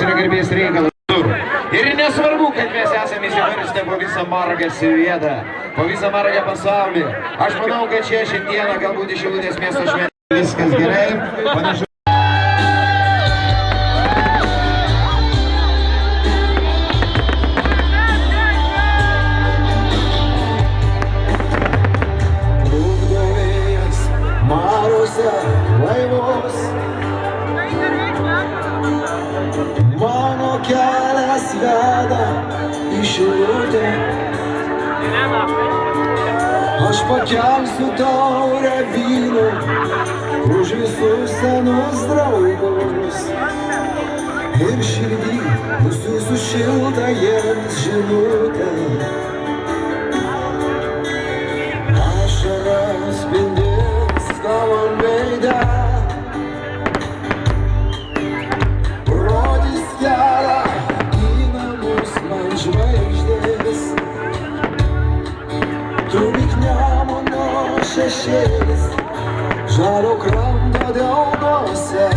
yra garbės reikalas. Ir nesvarbu, kad mes esame įsivarstę po visą Margę vietą, po visą Margę pasaulį. Aš manau, kad čia šiandieną galbūt iš Šilutės miesto šventė viskas gerai. Panašu. Laivos mano kelias veda į Šilutę. Aš pakelsiu taurę vyno už visus senus draugus ir širdį nusiųsiu šiltą jiems žinutę. Ašaras spindės tavo veide, rodys kelią į namus man žvaigždės. Tu lyg Nemuno šešėlis, žalio kranto delnuose,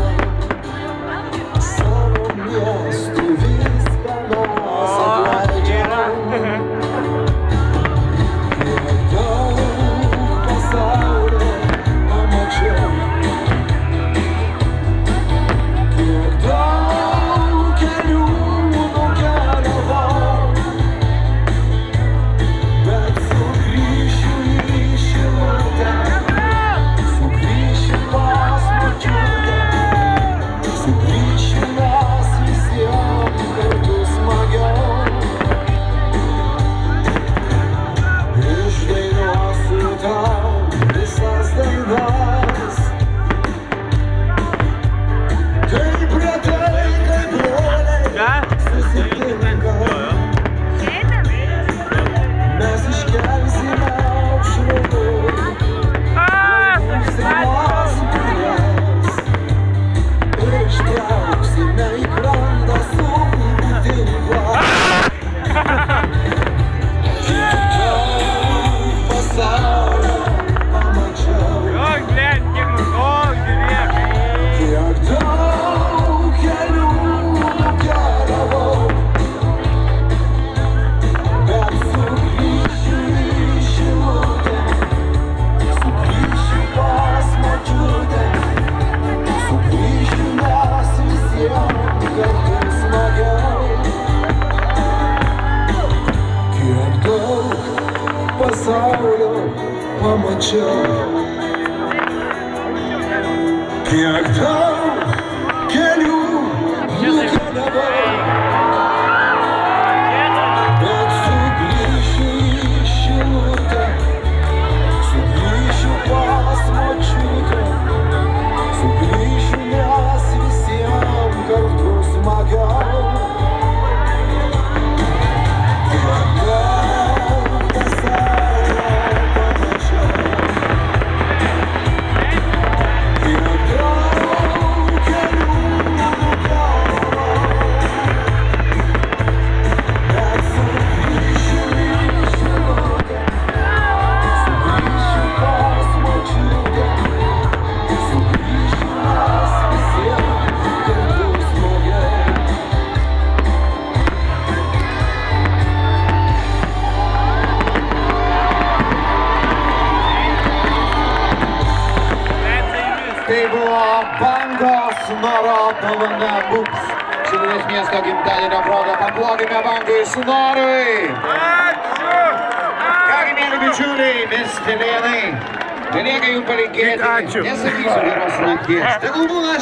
savo miestų viską mes apleidžiam. Pasaulio pamačiau, kiek daug kelių nukeliavau, bet sugrįšiu į Šilutę, sugrįšiu pas močiutę, sugrįšiu, nes visiems kartu smagiau. Tai buvo Bangos Snoro dovana mums. Šilutės miesto gimtadienio proga paplokime Bangui Snorui. Ačiū! Kągi, mėly bičiuliai, miestelėnai, belieka jums palinkėti. Nesakysiu geros nakties. Tegul būna